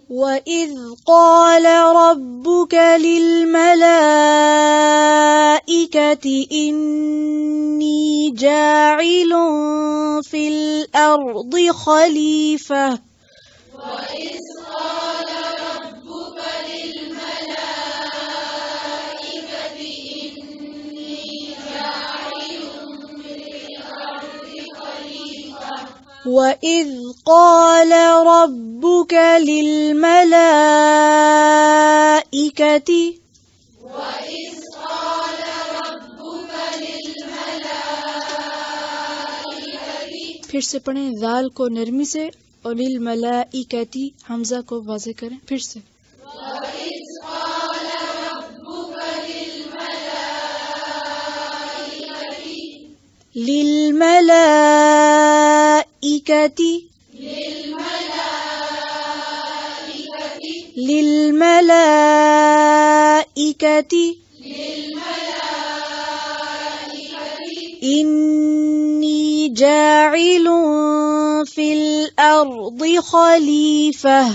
وَإِذْ قَالَ رَبُّكَ لِلْمَلَائِكَةِ إِنِّي جَاعِلٌ فِي الْأَرْضِ خَلِيفَةً وَإِذْ قَالَ رَبُّكَ لِلْمَلَائِكَةِ إِنِّي جَاعِلٌ فِي الْأَرْضِ خَلِيفَةً وَإِذْ قَالَ رَبُّكَ لِلْمَلَائِكَةِ پھر سے پڑھیں ذال کو نرمی سے اور للملائکتی حمزہ کو واضح کریں پھر سے وَإِذْ قَالَ رَبُّكَ للملائکتی إِنِّي جَاعِلٌ فِي الْأَرْضِ خَلِيفَةً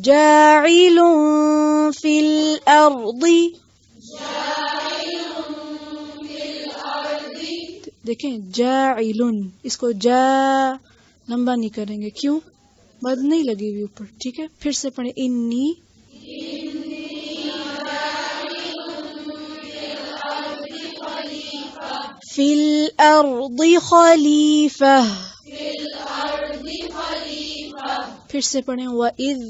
جَاعِلٌ فِي الْأَرْضِ دیکھیں جاعل اس کو جا لمبا نہیں کریں گے کیوں مد نہیں لگی ہوئی اوپر ٹھیک ہے پھر سے پڑھیں انی فی الارض خلیفہ پھر سے پڑھیں وَإِذْ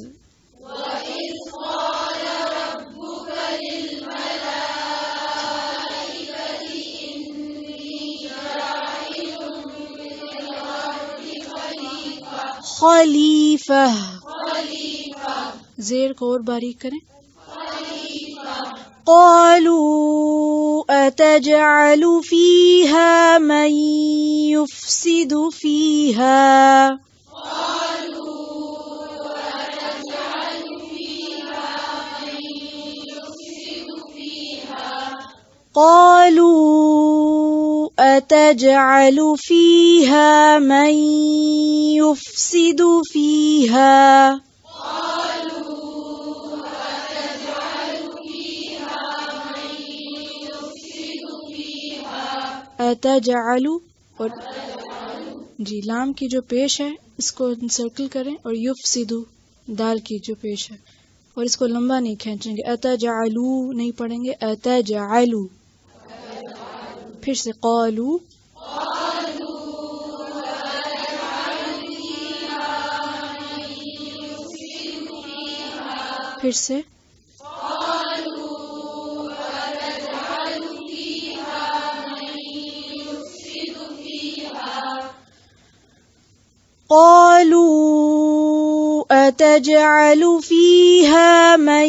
خلیفہ زیر کو اور باریک کریں قالوا أتجعل فيها من يفسد فيها قالوا أتجعل فيها من يفسد فيها أتجعل اور جی لام کی جو پیش ہے اس کو سرکل کریں اور یفسدو دال کی جو پیش ہے اور اس کو لمبا نہیں کھینچیں گے أتجعلو نہیں پڑھیں گے أتجعلو پھر سے قالوا پھر سے قالوا أتجعل فيها من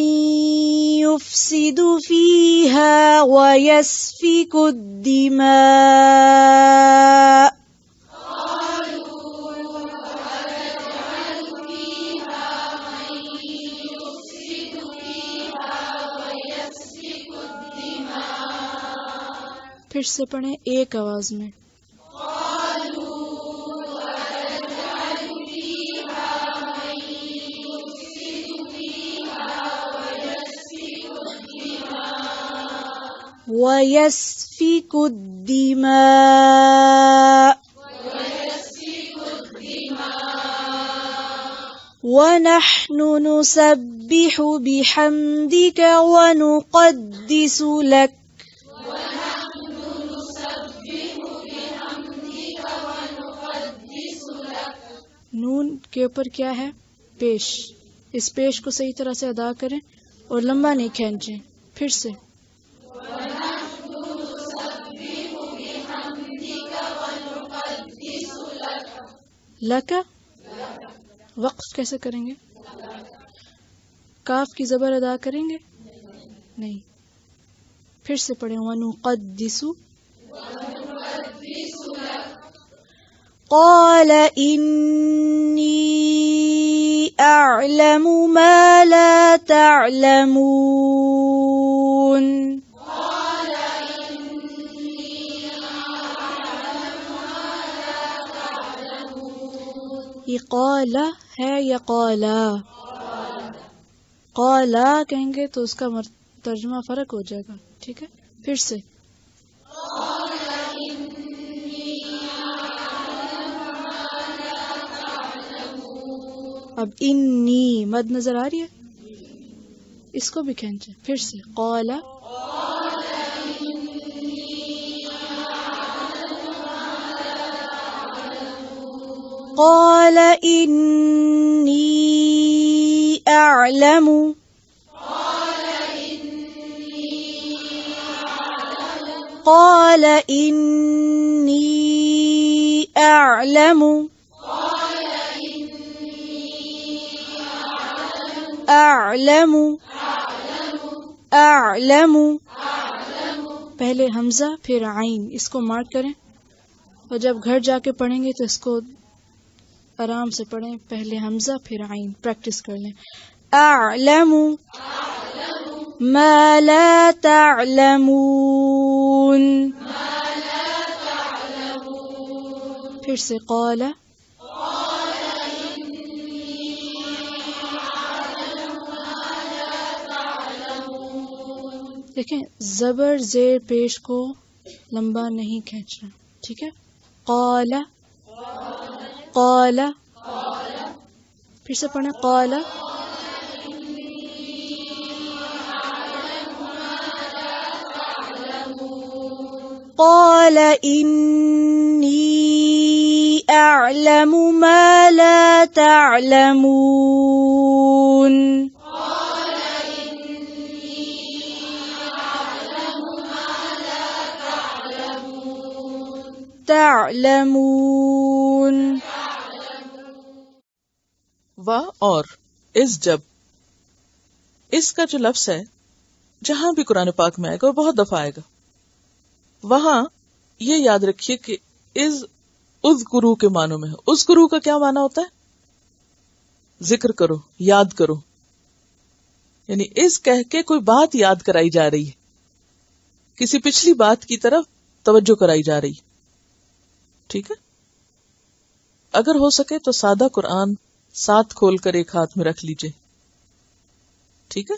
يفسد فيها ويسفك الدماء پھر سے پڑھیں ایک آواز میں وَيَسْفِكُ الدِّمَاءَ وَنَحْنُ نُسَبِّحُ بِحَمْدِكَ وَنُقَدِّسُ لَكَ نون کے اوپر کیا ہے پیش اس پیش کو صحیح طرح سے ادا کریں اور لمبا نہیں کھینچیں پھر سے لَكَ وقف کیسے کریں گے کاف کی زبر ادا کریں گے نہیں پھر سے پڑھیں وَنُقَدِّسُ قَالَ إِنِّي أَعْلَمُ مَا لَا تَعْلَمُونَ یہ قال ہے یا قالا؟ قالا کہیں گے تو اس کا ترجمہ فرق ہو جائے گا. ٹھیک ہے، پھر سے. اب انی مد نظر آ رہی ہے، اس کو بھی کھینچے. پھر سے قالا. قال إني أعلم. قال إني أعلم. أعلم. أعلم. پہلے حمزہ پھر عین، اس کو مارک کریں، اور جب گھر جا کے پڑھیں گے تو اس کو آرام سے پڑھیں. پہلے حمزہ پھر عین، پریکٹس کر لیں. اعلم ما لا تعلمون. پھر سے قال. دیکھیں زبر زیر پیش کو لمبا نہیں کھینچنا. ٹھیک ہے، قال. قال. پھر سے پڑھیں قال. قال إني أعلم ما لا تعلمون. تعلمون. و اور اس جب، اس کا جو لفظ ہے جہاں بھی قرآن پاک میں آئے گا، وہ بہت دفعہ آئے گا، وہاں یہ یاد رکھیے کہ اذکرو کے معنوں میں ہے. اذکرو کا کیا معنی ہوتا ہے؟ ذکر کرو، یاد کرو. یعنی اس کہہ کے کوئی بات یاد کرائی جا رہی ہے، کسی پچھلی بات کی طرف توجہ کرائی جا رہی ہے. ٹھیک ہے، اگر ہو سکے تو سادہ قرآن ساتھ کھول کر ایک ہاتھ میں رکھ لیجئے. ٹھیک ہے،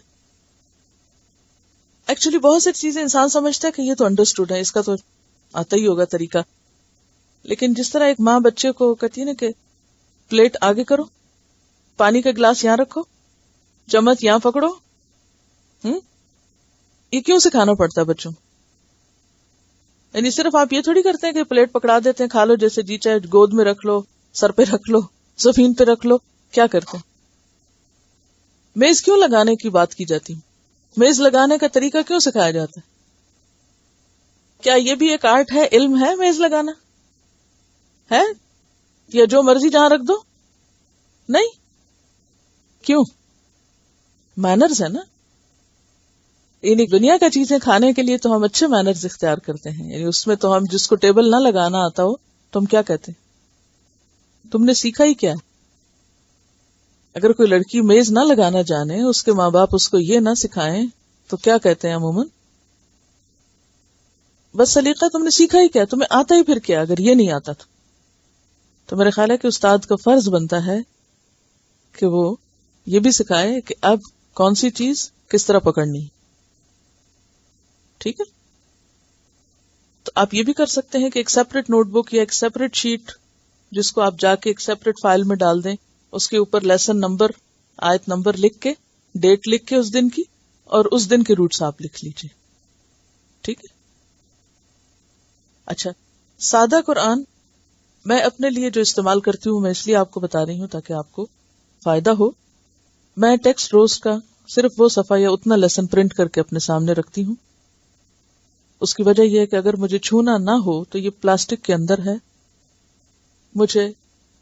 ایکچولی بہت سی چیزیں انسان سمجھتا ہے کہ یہ تو انڈرسٹوڈ ہے، اس کا تو آتا ہی ہوگا طریقہ، لیکن جس طرح ایک ماں بچے کو کہتی ہے نا کہ پلیٹ آگے کرو، پانی کا گلاس یہاں رکھو، چمچ یہاں پکڑو، یہ کیوں سکھانا پڑتا ہے بچوں؟ یعنی صرف آپ یہ تھوڑی کرتے ہیں کہ پلیٹ پکڑا دیتے ہیں، کھا لو جیسے جی چاہے، گود میں رکھ لو، سر پہ رکھ لو، زمین پہ رکھ لو. کیا کرتے ہیں؟ میز کیوں لگانے کی بات کی جاتی ہے؟ میز لگانے کا طریقہ کیوں سکھایا جاتا ہے؟ کیا یہ بھی ایک آرٹ ہے، علم ہے میز لگانا؟ ہے یا جو مرضی جہاں رکھ دو؟ نہیں. کیوں؟ مینرز ہے نا. یعنی دنیا کا چیزیں کھانے کے لیے تو ہم اچھے مینرز اختیار کرتے ہیں، یعنی اس میں تو ہم جس کو ٹیبل نہ لگانا آتا ہو تو ہم کیا کہتے ہیں؟ تم نے سیکھا ہی کیا؟ اگر کوئی لڑکی میز نہ لگانا جانے، اس کے ماں باپ اس کو یہ نہ سکھائیں تو کیا کہتے ہیں عموماً؟ بس سلیقہ تم نے سیکھا ہی کیا، تمہیں آتا ہی پھر کیا اگر یہ نہیں آتا تو میرا خیال ہے کہ استاد کا فرض بنتا ہے کہ وہ یہ بھی سکھائے کہ اب کون سی چیز کس طرح پکڑنی. ٹھیک ہے، تو آپ یہ بھی کر سکتے ہیں کہ ایک سیپریٹ نوٹ بک یا ایک سیپریٹ شیٹ جس کو آپ جا کے ایک سیپریٹ فائل میں ڈال دیں، اس کے اوپر لیسن نمبر، آیت نمبر لکھ کے، ڈیٹ لکھ کے اس دن کی، اور اس دن کے روٹس آپ لکھ لیجئے. ٹھیک ہے. اچھا، سادہ قرآن میں اپنے لیے جو استعمال کرتی ہوں، میں اس لیے آپ کو بتا رہی ہوں تاکہ آپ کو فائدہ ہو. میں ٹیکسٹ روز کا صرف وہ صفحہ یا اتنا لیسن پرنٹ کر کے اپنے سامنے رکھتی ہوں. اس کی وجہ یہ ہے کہ اگر مجھے چھونا نہ ہو تو یہ پلاسٹک کے اندر ہے، مجھے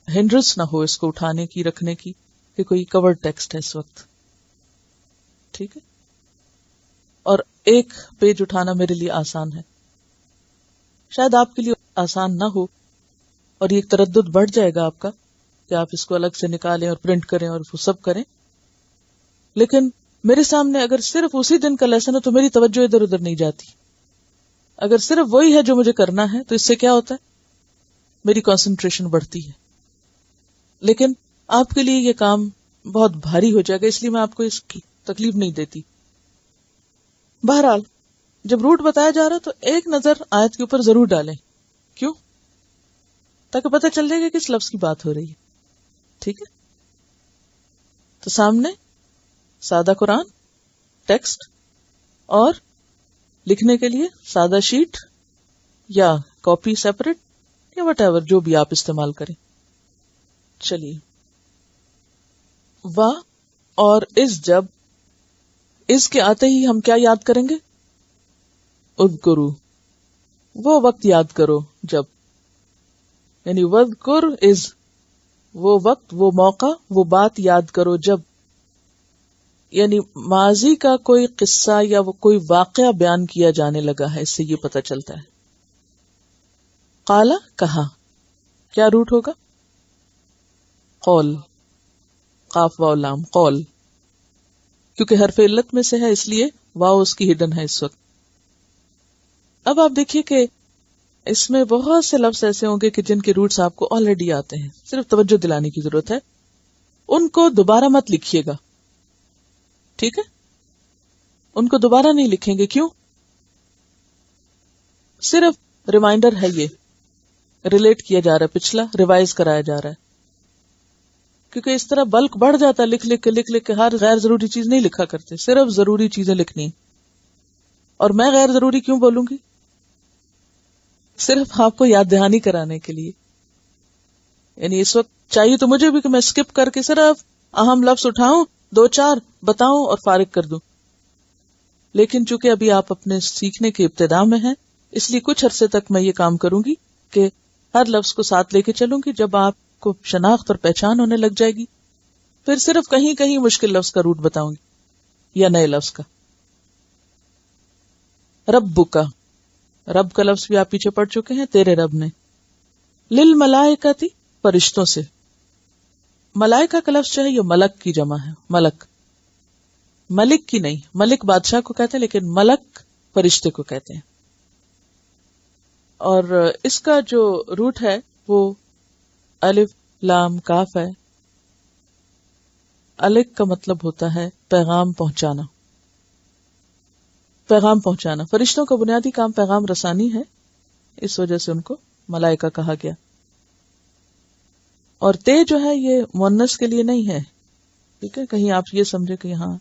ہنڈرنس نہ ہو اس کو اٹھانے کی، رکھنے کی، کہ کوئی کورڈ ٹیکسٹ ہے اس وقت. ٹھیک ہے، اور ایک پیج اٹھانا میرے لیے آسان ہے، شاید آپ کے لیے آسان نہ ہو، اور یہ تردد بڑھ جائے گا آپ کا کہ آپ اس کو الگ سے نکالیں اور پرنٹ کریں اور وہ سب کریں. لیکن میرے سامنے اگر صرف اسی دن کا لیسن ہے تو میری توجہ ادھر ادھر نہیں جاتی. اگر صرف وہی ہے جو مجھے کرنا ہے تو اس سے کیا ہوتا ہے؟ میری کنسنٹریشن بڑھتی ہے. لیکن آپ کے لیے یہ کام بہت بھاری ہو جائے گا، اس لیے میں آپ کو اس کی تکلیف نہیں دیتی. بہرحال جب روٹ بتایا جا رہا تو ایک نظر آیت کے اوپر ضرور ڈالیں. کیوں؟ تاکہ پتہ چل جائے گا کس لفظ کی بات ہو رہی ہے. ٹھیک ہے؟ تو سامنے سادہ قرآن ٹیکسٹ اور لکھنے کے لیے سادہ شیٹ یا کاپی سیپریٹ یا وٹ ایور جو بھی آپ استعمال کریں. چلیے وا اور اس جب اس کے آتے ہی ہم کیا یاد کریں گے؟ اذکرو، وہ وقت یاد کرو جب، یعنی وذکر از، وہ وقت، وہ موقع، وہ بات یاد کرو جب، یعنی ماضی کا کوئی قصہ یا وہ کوئی واقعہ بیان کیا جانے لگا ہے. اس سے یہ پتہ چلتا ہے. قالا، کہا، کیا روٹ ہوگا؟ قول، قاف واو لام، قول، کیونکہ حرف علت میں سے ہے اس لیے واو اس کی ہڈن ہے اس وقت. اب آپ دیکھیے کہ اس میں بہت سے لفظ ایسے ہوں گے کہ جن کے روٹس آپ کو آلریڈی آتے ہیں، صرف توجہ دلانے کی ضرورت ہے. ان کو دوبارہ مت لکھیے گا، ٹھیک ہے؟ ان کو دوبارہ نہیں لکھیں گے. کیوں؟ صرف ریمائنڈر ہے، یہ ریلیٹ کیا جا رہا ہے، پچھلا ریوائز کرایا جا رہا ہے. کیونکہ اس طرح بلک بڑھ جاتا ہے، لکھ کے ہر غیر ضروری چیز نہیں لکھا کرتے، صرف ضروری چیزیں لکھنی. اور میں غیر ضروری کیوں بولوں گی؟ صرف آپ کو یاد دہانی کرانے کے لیے. یعنی اس وقت چاہیے تو مجھے بھی کہ میں اسکپ کر کے صرف اہم لفظ اٹھاؤں، 2-4 بتاؤں اور فارغ کر دوں. لیکن چونکہ ابھی آپ اپنے سیکھنے کے ابتدا میں ہیں، اس لیے کچھ عرصے تک میں یہ کام کروں گی کہ ہر لفظ کو ساتھ لے کے چلوں گی. جب آپ کو شناخت اور پہچان ہونے لگ جائے گی، پھر صرف کہیں کہیں مشکل لفظ کا روٹ بتاؤں گی یا نئے لفظ کا. ربک، رب کا لفظ بھی آپ پیچھے پڑھ چکے ہیں، تیرے رب نے. للملائکتی، فرشتوں سے. ملائکہ کا لفظ جو ہے یہ ملک کی جمع ہے، ملک، ملک کی نہیں. ملک بادشاہ کو کہتے ہیں لیکن ملک فرشتے کو کہتے ہیں. اور اس کا جو روٹ ہے وہ الف لام کاف ہے. الک کا مطلب ہوتا ہے پیغام پہنچانا، پیغام پہنچانا. فرشتوں کا بنیادی کام پیغام رسانی ہے، اس وجہ سے ان کو ملائکہ کہا گیا. اور تے جو ہے یہ مؤنث کے لیے نہیں ہے، ٹھیک ہے؟ کہیں آپ یہ سمجھے کہ یہاں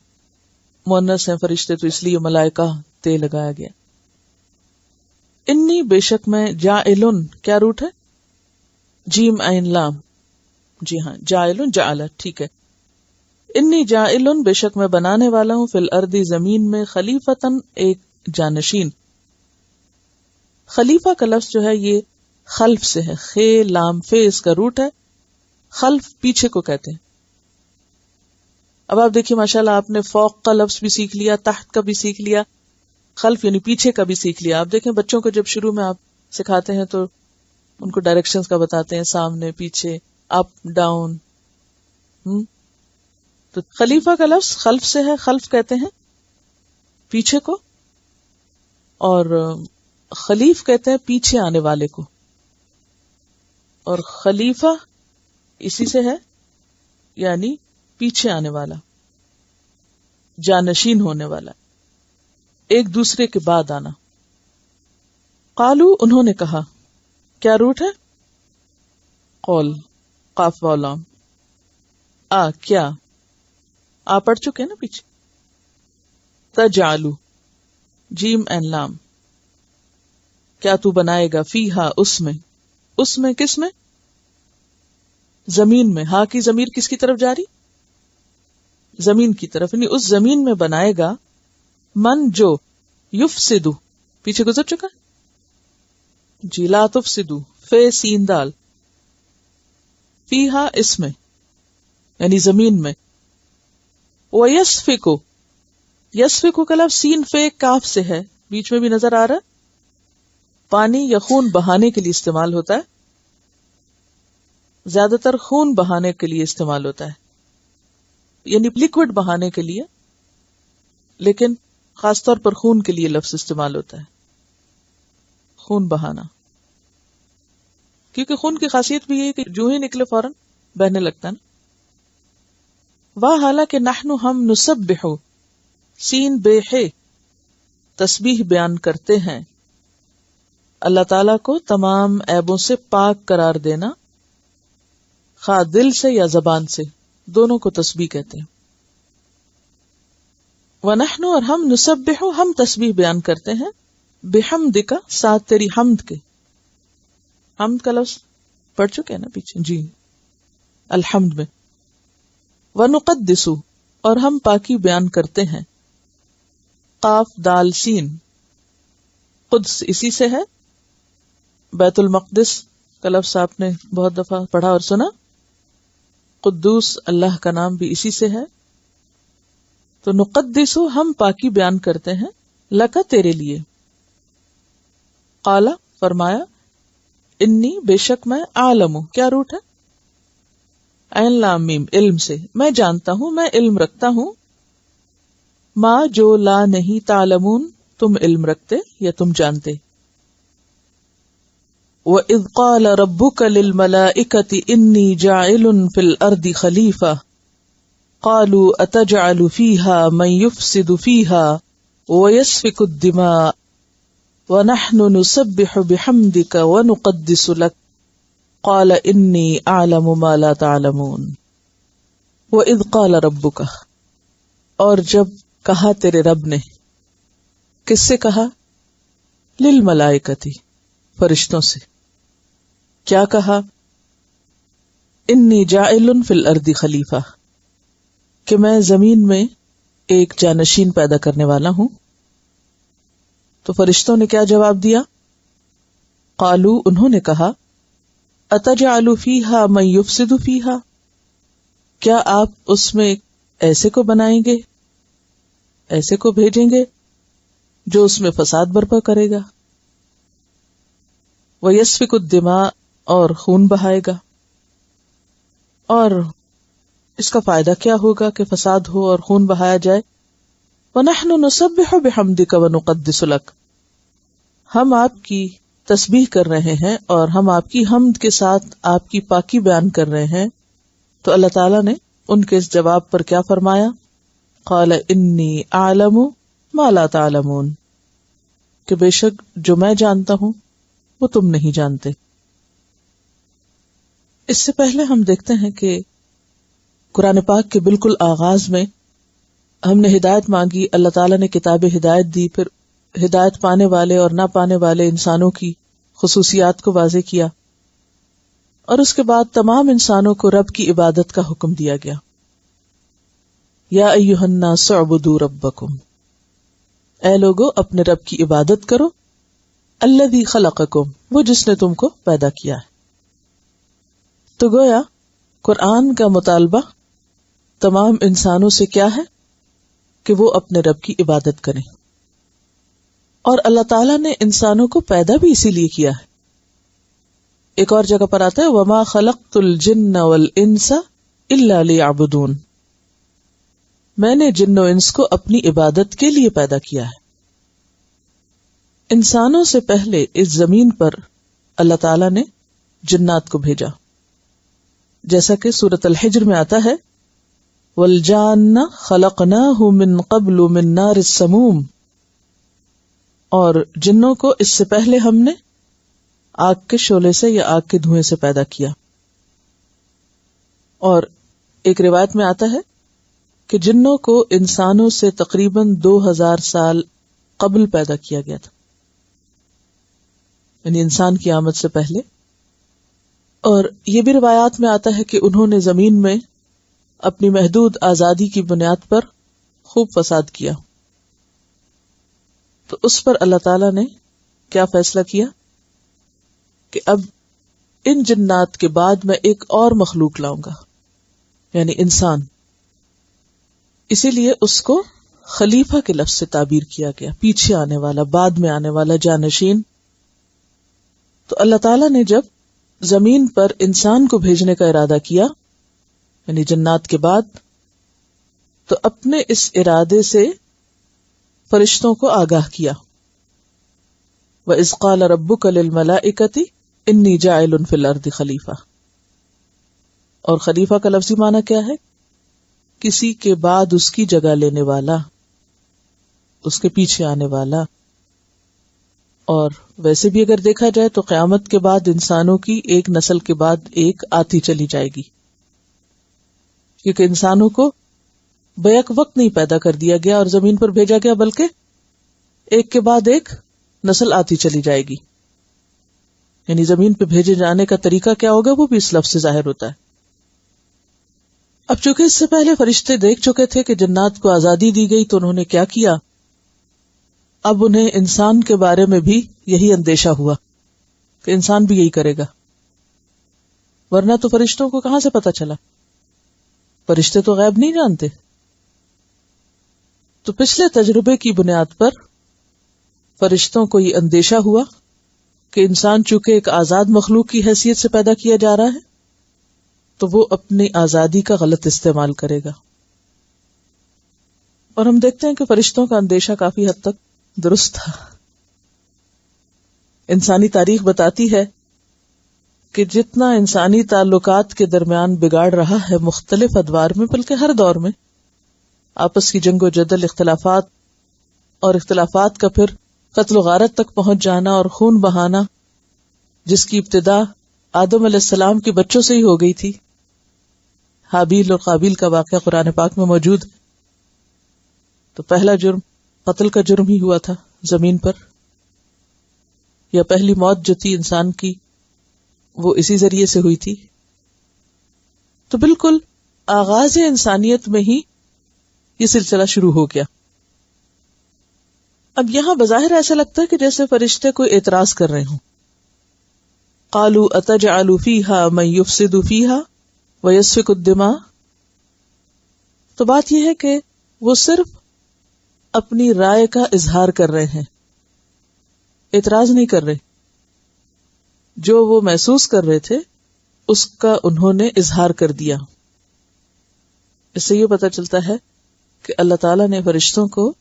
مؤنث ہیں فرشتے تو اس لیے ملائکہ تے لگایا گیا. انی، بے شک میں، جاعلن، کیا روٹ ہے؟ جیم عین لام. جی ہاں، جاعلن، جعل، ٹھیک ہے. انی جاعلن، بے شک میں بنانے والا ہوں، فی الارض، زمین میں، خلیفتن، ایک جانشین. خلیفہ کا لفظ جو ہے یہ خلف سے ہے، خے لام فے اس کا روٹ ہے. خلف پیچھے کو کہتے ہیں. اب آپ دیکھیے ماشاءاللہ آپ نے فوق کا لفظ بھی سیکھ لیا، تحت کا بھی سیکھ لیا، خلف یعنی پیچھے کا بھی سیکھ لیا. آپ دیکھیں بچوں کو جب شروع میں آپ سکھاتے ہیں تو ان کو ڈائریکشنز کا بتاتے ہیں، سامنے، پیچھے، اپ ڈاؤن. تو خلیفہ کا لفظ خلف سے ہے، خلف کہتے ہیں پیچھے کو، اور خلیف کہتے ہیں پیچھے آنے والے کو. اور خلیفہ اسی سے ہے، یعنی پیچھے آنے والا، جانشین ہونے والا، ایک دوسرے کے بعد آنا. قالو، انہوں نے کہا، کیا روٹ ہے؟ قول، قاف واو لام. کیا آپ پڑھ چکے ہیں نا پیچھے. تجعلو، جیم این لام، کیا تو بنائے گا، فیہا، اس میں. اس میں کس میں؟ زمین میں. ہاں کی ضمیر کس کی طرف جاری؟ زمین کی طرف. یعنی اس زمین میں بنائے گا، من جو، یفسدو، پیچھے گزر چکا جی، لا تفسدو، فے سین دال، فیہا اس میں، یعنی زمین میں. وَيَسْفِكُ، یسفکو کا لفظ سین فے کاف سے ہے، بیچ میں بھی نظر آ رہا، پانی یا خون بہانے کے لیے استعمال ہوتا ہے. زیادہ تر خون بہانے کے لیے استعمال ہوتا ہے، یعنی لکوڈ بہانے کے لیے، لیکن خاص طور پر خون کے لیے لفظ استعمال ہوتا ہے، خون بہانا. کیونکہ خون کی خاصیت بھی یہ ہے کہ جو ہی نکلے فوراً بہنے لگتا ہے نا. حالانکہ نحن ہم نسبح سین بے ہے تسبیح بیان کرتے ہیں. اللہ تعالیٰ کو تمام عیبوں سے پاک قرار دینا، خواہ دل سے یا زبان سے، دونوں کو تسبیح کہتے ہیں. وَنَحْنُ اور ہم نسبح ہم تسبیح بیان کرتے ہیں، بحمدک ساتھ تیری حمد کے. حمد کا لفظ پڑھ چکے ہیں نا پیچھے جی الحمد میں. وَنُقَدِّسُ اور ہم پاکی بیان کرتے ہیں، قاف دال سین. قدس اسی سے ہے. بیت المقدس کا لفظ آپ نے بہت دفعہ پڑھا اور سنا. قدوس اللہ کا نام بھی اسی سے ہے. تو نقدس ہم پاکی بیان کرتے ہیں، لکا تیرے لیے. قالا فرمایا، انی بے شک میں، عالم کیا روٹ ہے؟ عین لام میم علم سے، میں جانتا ہوں، میں علم رکھتا ہوں. ما جو لا نہیں، تعلمون تم علم رکھتے یا تم جانتے. وَإِذْ قَالَ رَبُّكَ لِلْمَلَائِكَةِ إِنِّي جَاعِلٌ فِي الْأَرْضِ خَلِيفَةً قَالُوا أَتَجْعَلُ فِيهَا مَن يُفْسِدُ فِيهَا وَيَسْفِكُ الدِّمَاءَ وَنَحْنُ نُسَبِّحُ بِحَمْدِكَ وَنُقَدِّسُ لَكَ قَالَ إِنِّي أَعْلَمُ مَا لَا تَعْلَمُونَ. وَإِذْ قَالَ رَبُّكَ اور جب کہا تیرے رب نے. کس سے کہا؟ للملائکتی فرشتوں سے. کیا کہا؟ انی جاعل فی الارض خلیفہ کہ میں زمین میں ایک جانشین پیدا کرنے والا ہوں. تو فرشتوں نے کیا جواب دیا؟ قالو انہوں نے کہا، اتجعل فیہا من یفسد فیہا کیا آپ اس میں ایسے کو بنائیں گے، ایسے کو بھیجیں گے جو اس میں فساد برپا کرے گا. وَيَسْفِكُ الدِّمَاءَ اور خون بہائے گا. اور اس کا فائدہ کیا ہوگا کہ فساد ہو اور خون بہایا جائے. وَنَحْنُ نُسَبِّحُ بِحَمْدِكَ وَنُقَدِّسُ لَكَ ہم آپ کی تسبیح کر رہے ہیں اور ہم آپ کی حمد کے ساتھ آپ کی پاکی بیان کر رہے ہیں. تو اللہ تعالیٰ نے ان کے اس جواب پر کیا فرمایا؟ قَالَ إِنِّي أَعْلَمُ مَا لَا تَعْلَمُونَ کہ بے شک جو میں جانتا ہوں وہ تم نہیں جانتے. اس سے پہلے ہم دیکھتے ہیں کہ قرآن پاک کے بالکل آغاز میں ہم نے ہدایت مانگی، اللہ تعالیٰ نے کتاب ہدایت دی، پھر ہدایت پانے والے اور نہ پانے والے انسانوں کی خصوصیات کو واضح کیا، اور اس کے بعد تمام انسانوں کو رب کی عبادت کا حکم دیا گیا. یا ایھا الناس اعبدوا ربکم اے لوگو اپنے رب کی عبادت کرو. الذی خلقکم وہ جس نے تم کو پیدا کیا ہے. تو گویا قرآن کا مطالبہ تمام انسانوں سے کیا ہے کہ وہ اپنے رب کی عبادت کریں. اور اللہ تعالیٰ نے انسانوں کو پیدا بھی اسی لیے کیا ہے. ایک اور جگہ پر آتا ہے وما خلقت الجن والانس الا لیعبدون میں نے جن و انس کو اپنی عبادت کے لیے پیدا کیا ہے. انسانوں سے پہلے اس زمین پر اللہ تعالیٰ نے جنات کو بھیجا، جیسا کہ سورۃ الحجر میں آتا ہے والجان خلقناہ من قبل من نار السموم اور جنوں کو اس سے پہلے ہم نے آگ کے شعلے سے یا آگ کے دھوئیں سے پیدا کیا. اور ایک روایت میں آتا ہے کہ جنوں کو انسانوں سے تقریباً 2000 سال قبل پیدا کیا گیا تھا، یعنی انسان کی آمد سے پہلے. اور یہ بھی روایات میں آتا ہے کہ انہوں نے زمین میں اپنی محدود آزادی کی بنیاد پر خوب فساد کیا. تو اس پر اللہ تعالیٰ نے کیا فیصلہ کیا کہ اب ان جنات کے بعد میں ایک اور مخلوق لاؤں گا، یعنی انسان. اسی لیے اس کو خلیفہ کے لفظ سے تعبیر کیا گیا، پیچھے آنے والا، بعد میں آنے والا، جانشین. تو اللہ تعالیٰ نے جب زمین پر انسان کو بھیجنے کا ارادہ کیا، یعنی جنات کے بعد، تو اپنے اس ارادے سے فرشتوں کو آگاہ کیا. وَإِذْ قَالَ رَبُّكَ لِلْمَلَائِكَةِ إِنِّي جَاعِلٌ فِي الْأَرْضِ خَلِيفَةً اور خلیفہ کا لفظی معنی کیا ہے؟ کسی کے بعد اس کی جگہ لینے والا، اس کے پیچھے آنے والا. اور ویسے بھی اگر دیکھا جائے تو قیامت کے بعد انسانوں کی ایک نسل کے بعد ایک آتی چلی جائے گی، کیونکہ انسانوں کو بیک وقت نہیں پیدا کر دیا گیا اور زمین پر بھیجا گیا، بلکہ ایک کے بعد ایک نسل آتی چلی جائے گی. یعنی زمین پہ بھیجے جانے کا طریقہ کیا ہوگا وہ بھی اس لفظ سے ظاہر ہوتا ہے. اب چونکہ اس سے پہلے فرشتے دیکھ چکے تھے کہ جنات کو آزادی دی گئی تو انہوں نے کیا کیا، اب انہیں انسان کے بارے میں بھی یہی اندیشہ ہوا کہ انسان بھی یہی کرے گا. ورنہ تو فرشتوں کو کہاں سے پتا چلا؟ فرشتے تو غیب نہیں جانتے. تو پچھلے تجربے کی بنیاد پر فرشتوں کو یہ اندیشہ ہوا کہ انسان چونکہ ایک آزاد مخلوق کی حیثیت سے پیدا کیا جا رہا ہے تو وہ اپنی آزادی کا غلط استعمال کرے گا. اور ہم دیکھتے ہیں کہ فرشتوں کا اندیشہ کافی حد تک درست تھا. انسانی تاریخ بتاتی ہے کہ جتنا انسانی تعلقات کے درمیان بگاڑ رہا ہے مختلف ادوار میں، بلکہ ہر دور میں، آپس کی جنگ و جدل، اختلافات، اور اختلافات کا پھر قتل و غارت تک پہنچ جانا اور خون بہانا، جس کی ابتدا آدم علیہ السلام کے بچوں سے ہی ہو گئی تھی. حابیل اور قابیل کا واقعہ قرآن پاک میں موجود. تو پہلا جرم قتل کا جرم ہی ہوا تھا زمین پر، یا پہلی موت جو تھی انسان کی وہ اسی ذریعے سے ہوئی تھی. تو بالکل آغاز انسانیت میں ہی یہ سلسلہ شروع ہو گیا. اب یہاں بظاہر ایسا لگتا ہے کہ جیسے فرشتے کوئی اعتراض کر رہے ہوں. قالوا اتجعل فیہا من یفسد فیہا ویسفک الدماء. تو بات یہ ہے کہ وہ صرف اپنی رائے کا اظہار کر رہے ہیں، اعتراض نہیں کر رہے. جو وہ محسوس کر رہے تھے اس کا انہوں نے اظہار کر دیا. اس سے یہ پتہ چلتا ہے کہ اللہ تعالیٰ نے فرشتوں کو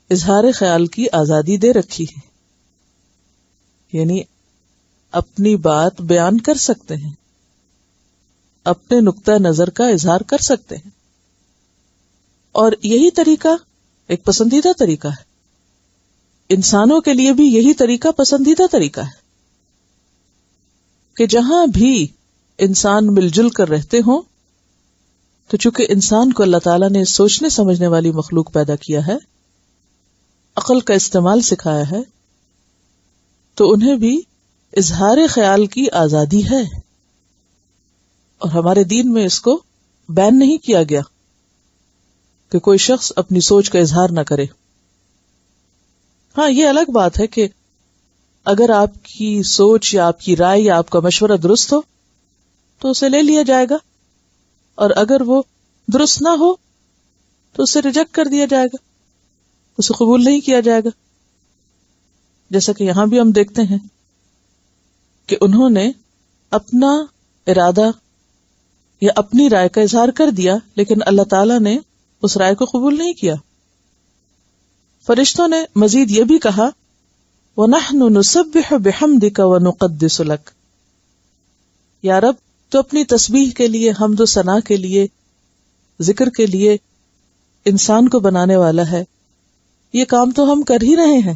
اظہار خیال کی آزادی دے رکھی ہے، یعنی اپنی بات بیان کر سکتے ہیں، اپنے نقطہ نظر کا اظہار کر سکتے ہیں. اور یہی طریقہ ایک پسندیدہ طریقہ ہے. انسانوں کے لیے بھی یہی طریقہ پسندیدہ طریقہ ہے کہ جہاں بھی انسان مل جل کر رہتے ہوں، تو چونکہ انسان کو اللہ تعالیٰ نے سوچنے سمجھنے والی مخلوق پیدا کیا ہے، عقل کا استعمال سکھایا ہے، تو انہیں بھی اظہار خیال کی آزادی ہے. اور ہمارے دین میں اس کو بین نہیں کیا گیا کہ کوئی شخص اپنی سوچ کا اظہار نہ کرے. ہاں، یہ الگ بات ہے کہ اگر آپ کی سوچ یا آپ کی رائے یا آپ کا مشورہ درست ہو تو اسے لے لیا جائے گا، اور اگر وہ درست نہ ہو تو اسے ریجیکٹ کر دیا جائے گا، اسے قبول نہیں کیا جائے گا. جیسا کہ یہاں بھی ہم دیکھتے ہیں کہ انہوں نے اپنا ارادہ یا اپنی رائے کا اظہار کر دیا، لیکن اللہ تعالیٰ نے اس رائے کو قبول نہیں کیا. فرشتوں نے مزید یہ بھی کہا وَنَحْنُ نُسَبِّحُ بِحَمْدِكَ وَنُقَدِّسُ لَكَ. یا رب، تو اپنی تسبیح کے لیے، حمد و ثنا کے لیے، ذکر کے لیے انسان کو بنانے والا ہے، یہ کام تو ہم کر ہی رہے ہیں.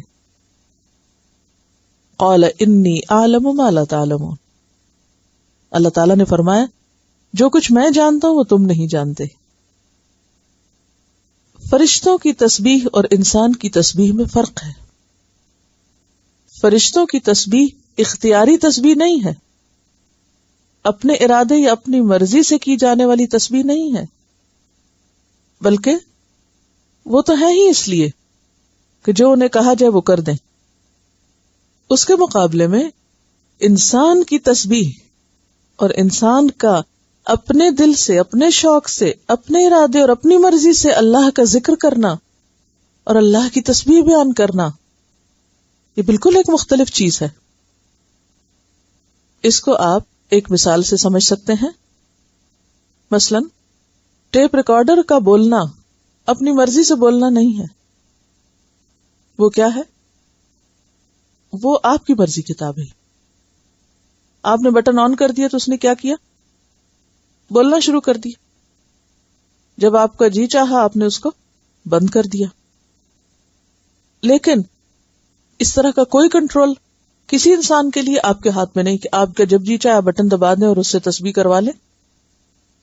قَالَ إِنِّي أَعْلَمُ مَا لَا تَعْلَمُونَ. اللہ تعالیٰ نے فرمایا جو کچھ میں جانتا ہوں وہ تم نہیں جانتے. فرشتوں کی تسبیح اور انسان کی تسبیح میں فرق ہے. فرشتوں کی تسبیح اختیاری تسبیح نہیں ہے، اپنے ارادے یا اپنی مرضی سے کی جانے والی تسبیح نہیں ہے، بلکہ وہ تو ہے ہی اس لیے کہ جو انہیں کہا جائے وہ کر دیں. اس کے مقابلے میں انسان کی تسبیح اور انسان کا اپنے دل سے، اپنے شوق سے، اپنے ارادے اور اپنی مرضی سے اللہ کا ذکر کرنا اور اللہ کی تسبیح بیان کرنا، یہ بالکل ایک مختلف چیز ہے. اس کو آپ ایک مثال سے سمجھ سکتے ہیں. مثلا ٹیپ ریکارڈر کا بولنا اپنی مرضی سے بولنا نہیں ہے، وہ کیا ہے؟ وہ آپ کی مرضی کتاب ہے. آپ نے بٹن آن کر دیا تو اس نے کیا کیا؟ بولنا شروع کر دیا. جب آپ کا جی چاہا آپ نے اس کو بند کر دیا. لیکن اس طرح کا کوئی کنٹرول کسی انسان کے لیے آپ کے ہاتھ میں نہیں کہ آپ کا جب جی چاہے بٹن دبا دیں اور اس سے تسبیح کروا لیں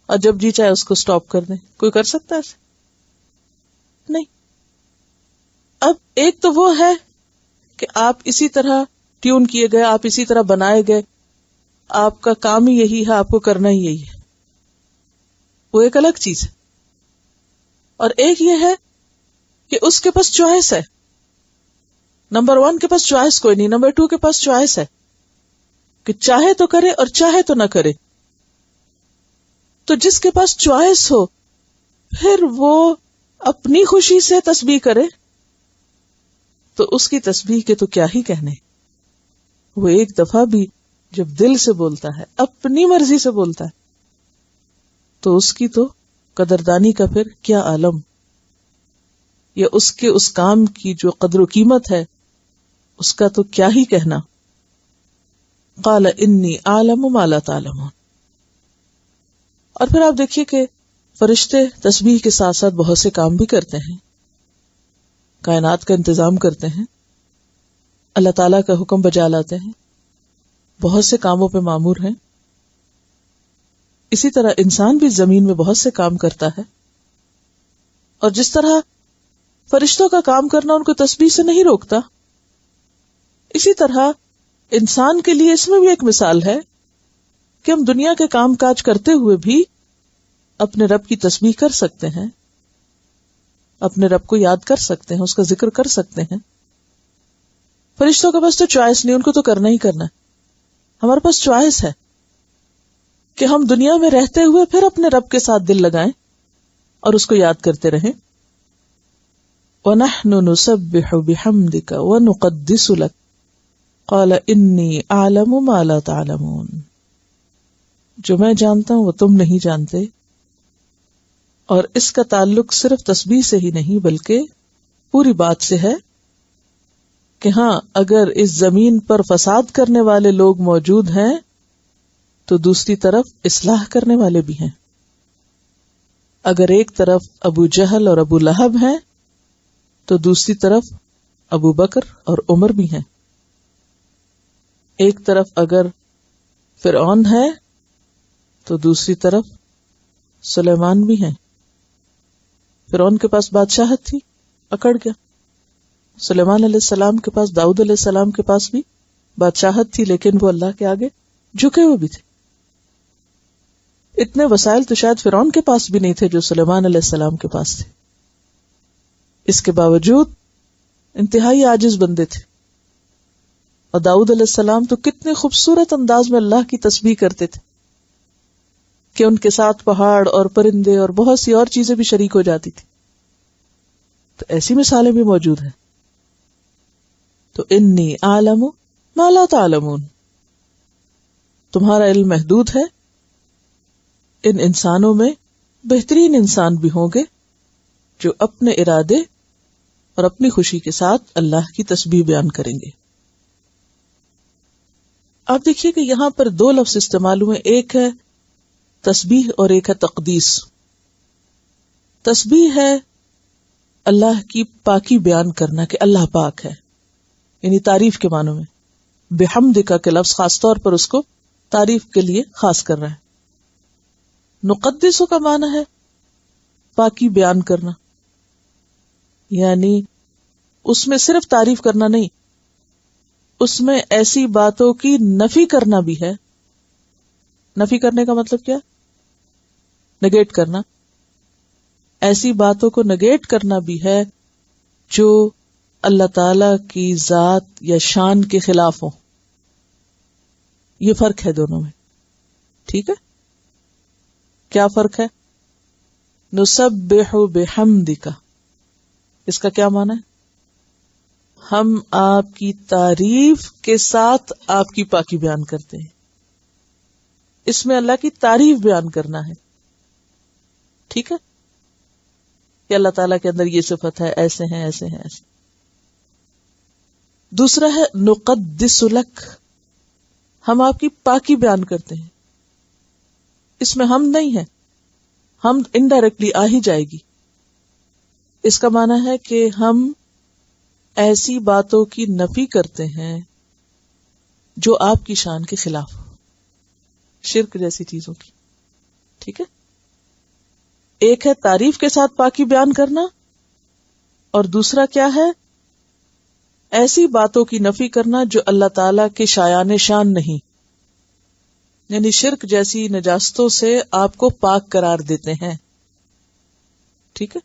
اور جب جی چاہے اس کو سٹاپ کر دیں. کوئی کر سکتا ہے ایسے؟ نہیں. اب ایک تو وہ ہے کہ آپ اسی طرح ٹیون کیے گئے, آپ اسی طرح بنائے گئے, آپ کا کام ہی یہی ہے, آپ کو کرنا ہی یہی ہے, وہ ایک الگ چیز ہے. اور ایک یہ ہے کہ اس کے پاس چوائس ہے. نمبر 1 کے پاس چوائس کوئی نہیں, نمبر 2 کے پاس چوائس ہے کہ چاہے تو کرے اور چاہے تو نہ کرے. تو جس کے پاس چوائس ہو پھر وہ اپنی خوشی سے تسبیح کرے تو اس کی تسبیح کے تو کیا ہی کہنے. وہ ایک دفعہ بھی جب دل سے بولتا ہے, اپنی مرضی سے بولتا ہے, تو اس کی تو قدردانی کا پھر کیا عالم, یا اس کے اس کام کی جو قدر و قیمت ہے اس کا تو کیا ہی کہنا. قال انی اعلم ما لا تعلمون. اور پھر آپ دیکھیے کہ فرشتے تسبیح کے ساتھ ساتھ بہت سے کام بھی کرتے ہیں, کائنات کا انتظام کرتے ہیں, اللہ تعالیٰ کا حکم بجا لاتے ہیں, بہت سے کاموں پہ مامور ہیں. اسی طرح انسان بھی زمین میں بہت سے کام کرتا ہے, اور جس طرح فرشتوں کا کام کرنا ان کو تسبیح سے نہیں روکتا, اسی طرح انسان کے لیے اس میں بھی ایک مثال ہے کہ ہم دنیا کے کام کاج کرتے ہوئے بھی اپنے رب کی تسبیح کر سکتے ہیں, اپنے رب کو یاد کر سکتے ہیں, اس کا ذکر کر سکتے ہیں. فرشتوں کا بس تو چوائس نہیں, ان کو تو کرنا ہی کرنا ہے. ہمارے پاس چوائس ہے کہ ہم دنیا میں رہتے ہوئے پھر اپنے رب کے ساتھ دل لگائیں اور اس کو یاد کرتے رہیں. وَنَحْنُ نُسَبِّحُ بِحَمْدِكَ وَنُقَدِّسُ لَكَ قَالَ إِنِّي أَعْلَمُ مَا لَا تَعْلَمُونَ. جو میں جانتا ہوں وہ تم نہیں جانتے. اور اس کا تعلق صرف تسبیح سے ہی نہیں بلکہ پوری بات سے ہے کہ ہاں, اگر اس زمین پر فساد کرنے والے لوگ موجود ہیں تو دوسری طرف اصلاح کرنے والے بھی ہیں. اگر ایک طرف ابو جہل اور ابو لہب ہیں تو دوسری طرف ابو بکر اور عمر بھی ہیں. ایک طرف اگر فرعون ہے تو دوسری طرف سلیمان بھی ہیں. فرعون کے پاس بادشاہت تھی, اکڑ گیا. سلیمان علیہ السلام کے پاس, داؤد علیہ السلام کے پاس بھی بادشاہت تھی, لیکن وہ اللہ کے آگے جھکے ہوئے بھی تھے. اتنے وسائل تو شاید فرعون کے پاس بھی نہیں تھے جو سلیمان علیہ السلام کے پاس تھے. اس کے باوجود انتہائی عاجز بندے تھے. اور داؤد علیہ السلام تو کتنے خوبصورت انداز میں اللہ کی تسبیح کرتے تھے کہ ان کے ساتھ پہاڑ اور پرندے اور بہت سی اور چیزیں بھی شریک ہو جاتی تھی. تو ایسی مثالیں بھی موجود ہیں. تو انی اعلم ما لا تعلمون, تمہارا علم محدود ہے. ان انسانوں میں بہترین انسان بھی ہوں گے جو اپنے ارادے اور اپنی خوشی کے ساتھ اللہ کی تسبیح بیان کریں گے. آپ دیکھیے کہ یہاں پر 2 لفظ استعمال ہوئے, ایک ہے تسبیح اور ایک ہے تقدیس. تسبیح ہے اللہ کی پاکی بیان کرنا کہ اللہ پاک ہے, یعنی تعریف کے معنوں میں. بحمدک کے لفظ خاص طور پر اس کو تعریف کے لیے خاص کر رہا ہے. نقدسو کا معنی ہے پاکی بیان کرنا, یعنی اس میں صرف تعریف کرنا نہیں, اس میں ایسی باتوں کی نفی کرنا بھی ہے. نفی کرنے کا مطلب کیا؟ نگیٹ کرنا. ایسی باتوں کو نگیٹ کرنا بھی ہے جو اللہ تعالی کی ذات یا شان کے خلاف ہوں. یہ فرق ہے دونوں میں. ٹھیک ہے, کیا فرق ہے؟ نسبح بحمدک, اس کا کیا معنی ہے؟ ہم آپ کی تعریف کے ساتھ آپ کی پاکی بیان کرتے ہیں. اس میں اللہ کی تعریف بیان کرنا ہے. ٹھیک ہے, کہ اللہ تعالیٰ کے اندر یہ صفت ہے, ایسے ہیں ایسے ہیں ایسے. دوسرا ہے نقدس لک, ہم آپ کی پاکی بیان کرتے ہیں. اس میں حمد نہیں ہے، حمد انڈائریکٹلی آ ہی جائے گی. اس کا معنی ہے کہ ہم ایسی باتوں کی نفی کرتے ہیں جو آپ کی شان کے خلاف ہو، شرک جیسی چیزوں کی. ٹھیک ہے، ایک ہے تعریف کے ساتھ پاکی بیان کرنا، اور دوسرا کیا ہے؟ ایسی باتوں کی نفی کرنا جو اللہ تعالی کے شایان شان نہیں، یعنی شرک جیسی نجاستوں سے آپ کو پاک قرار دیتے ہیں. ٹھیک ہے.